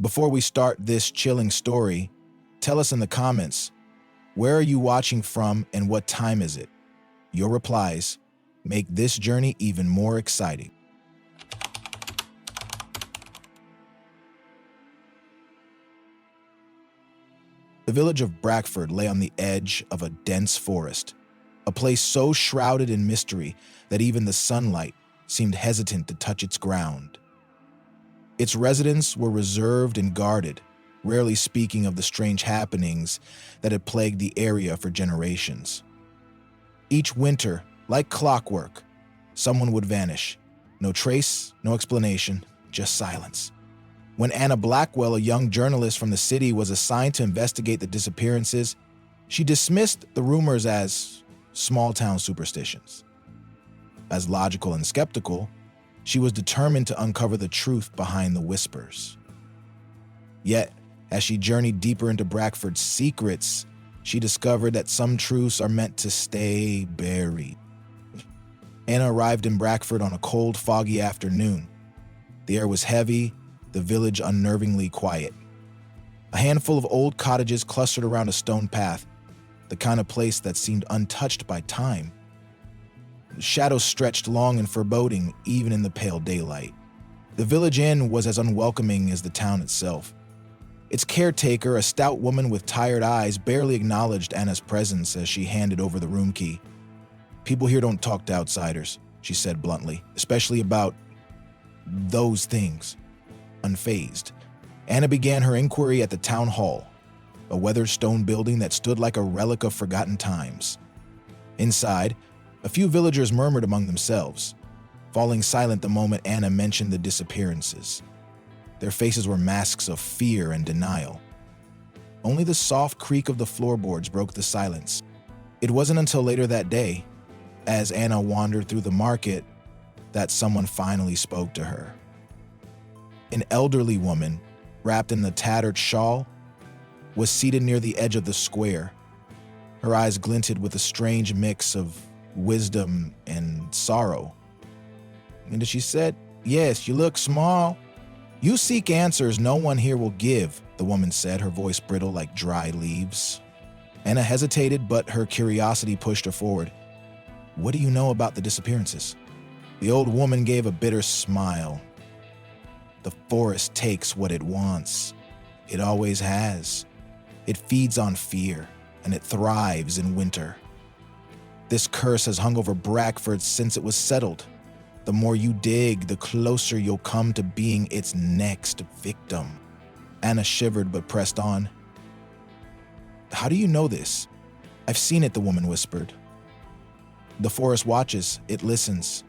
Before we start this chilling story, tell us in the comments, where are you watching from and what time is it? Your replies make this journey even more exciting. The village of Brackford lay on the edge of a dense forest, a place so shrouded in mystery that even the sunlight seemed hesitant to touch its ground. Its residents were reserved and guarded, rarely speaking of the strange happenings that had plagued the area for generations. Each winter, like clockwork, someone would vanish. No trace, no explanation, just silence. When Anna Blackwell, a young journalist from the city, was assigned to investigate the disappearances, she dismissed the rumors as small-town superstitions. As logical and skeptical, she was determined to uncover the truth behind the whispers. Yet, as she journeyed deeper into Brackford's secrets, she discovered that some truths are meant to stay buried. Anna arrived in Brackford on a cold, foggy afternoon. The air was heavy, the village unnervingly quiet. A handful of old cottages clustered around a stone path, the kind of place that seemed untouched by time. The shadows stretched long and foreboding, even in the pale daylight. The village inn was as unwelcoming as the town itself. Its caretaker, a stout woman with tired eyes, barely acknowledged Anna's presence as she handed over the room key. "People here don't talk to outsiders," she said bluntly, "especially about those things." Unfazed, Anna began her inquiry at the town hall, a weathered stone building that stood like a relic of forgotten times. Inside, a few villagers murmured among themselves, falling silent the moment Anna mentioned the disappearances. Their faces were masks of fear and denial. Only the soft creak of the floorboards broke the silence. It wasn't until later that day, as Anna wandered through the market, that someone finally spoke to her. An elderly woman, wrapped in a tattered shawl, was seated near the edge of the square. Her eyes glinted with a strange mix of wisdom and sorrow. And she said, "Yes, you look small. You seek answers no one here will give," the woman said, her voice brittle like dry leaves. Anna hesitated, but her curiosity pushed her forward. "What do you know about the disappearances?" The old woman gave a bitter smile. "The forest takes what it wants. It always has. It feeds on fear, and it thrives in winter. This curse has hung over Brackford since it was settled. The more you dig, the closer you'll come to being its next victim." Anna shivered but pressed on. "How do you know this?" "I've seen it," the woman whispered. "The forest watches, it listens.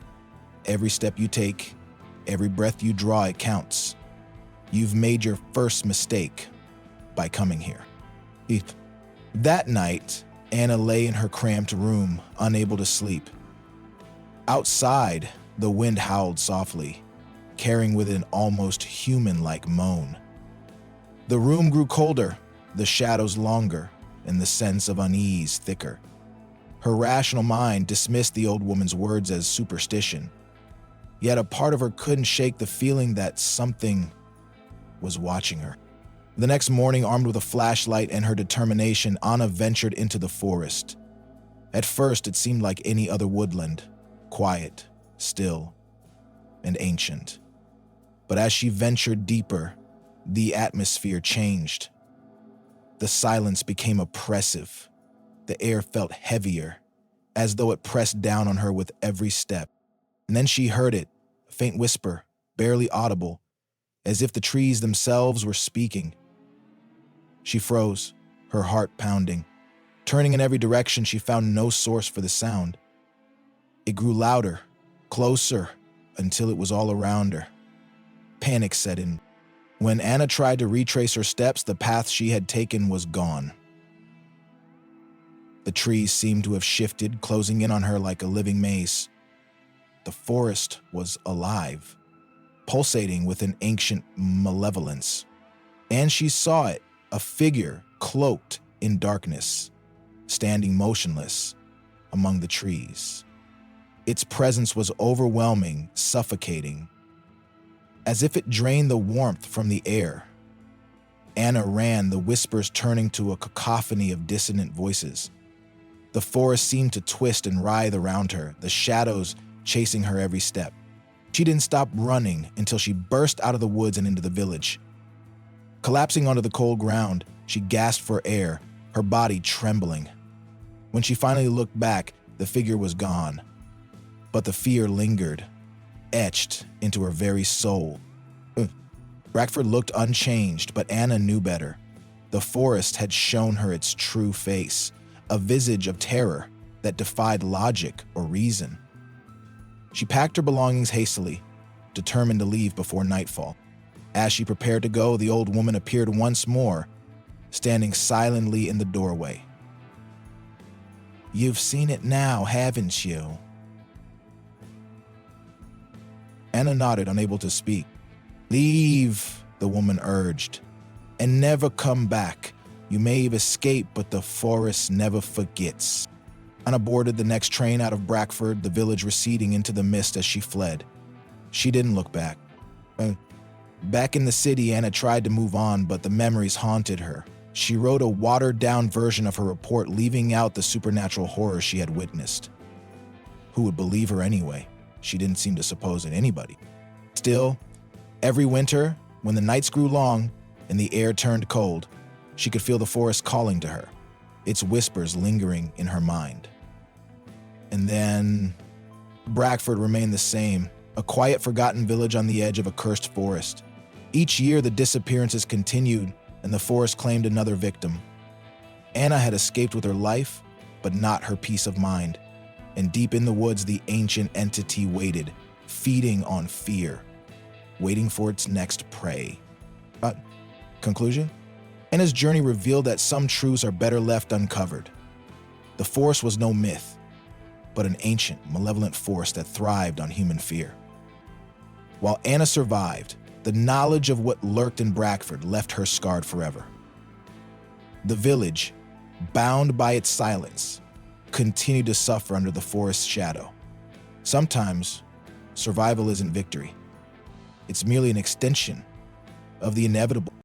Every step you take, every breath you draw, it counts. You've made your first mistake by coming here." That night, Anna lay in her cramped room, unable to sleep. Outside, the wind howled softly, carrying with it an almost human-like moan. The room grew colder, the shadows longer, and the sense of unease thicker. Her rational mind dismissed the old woman's words as superstition, yet a part of her couldn't shake the feeling that something was watching her. The next morning, armed with a flashlight and her determination, Anna ventured into the forest. At first, it seemed like any other woodland, quiet, still, and ancient. But as she ventured deeper, the atmosphere changed. The silence became oppressive. The air felt heavier, as though it pressed down on her with every step. And then she heard it, a faint whisper, barely audible, as if the trees themselves were speaking. She froze, her heart pounding. Turning in every direction, she found no source for the sound. It grew louder, closer, until it was all around her. Panic set in. When Anna tried to retrace her steps, the path she had taken was gone. The trees seemed to have shifted, closing in on her like a living maze. The forest was alive, pulsating with an ancient malevolence. And she saw it, a figure cloaked in darkness, standing motionless among the trees. Its presence was overwhelming, suffocating, as if it drained the warmth from the air. Anna ran, the whispers turning to a cacophony of dissonant voices. The forest seemed to twist and writhe around her, the shadows chasing her every step. She didn't stop running until she burst out of the woods and into the village. Collapsing onto the cold ground, she gasped for air, her body trembling. When she finally looked back, the figure was gone. But the fear lingered, etched into her very soul. Brackford looked unchanged, but Anna knew better. The forest had shown her its true face, a visage of terror that defied logic or reason. She packed her belongings hastily, determined to leave before nightfall. As she prepared to go, the old woman appeared once more, standing silently in the doorway. "You've seen it now, haven't you?" Anna nodded, unable to speak. "Leave," the woman urged, "and never come back. You may have escaped, but the forest never forgets." Anna boarded the next train out of Brackford, the village receding into the mist as she fled. She didn't look back. Back in the city, Anna tried to move on, but the memories haunted her. She wrote a watered-down version of her report, leaving out the supernatural horror she had witnessed. Who would believe her anyway? She didn't seem to suppose in anybody. Still, every winter, when the nights grew long and the air turned cold, she could feel the forest calling to her, its whispers lingering in her mind. And then Brackford remained the same, a quiet, forgotten village on the edge of a cursed forest. Each year, the disappearances continued, and the forest claimed another victim. Anna had escaped with her life, but not her peace of mind. And deep in the woods, the ancient entity waited, feeding on fear, waiting for its next prey. Conclusion? Anna's journey revealed that some truths are better left uncovered. The forest was no myth, but an ancient, malevolent force that thrived on human fear. While Anna survived, the knowledge of what lurked in Brackford left her scarred forever. The village, bound by its silence, continued to suffer under the forest's shadow. Sometimes, survival isn't victory. It's merely an extension of the inevitable.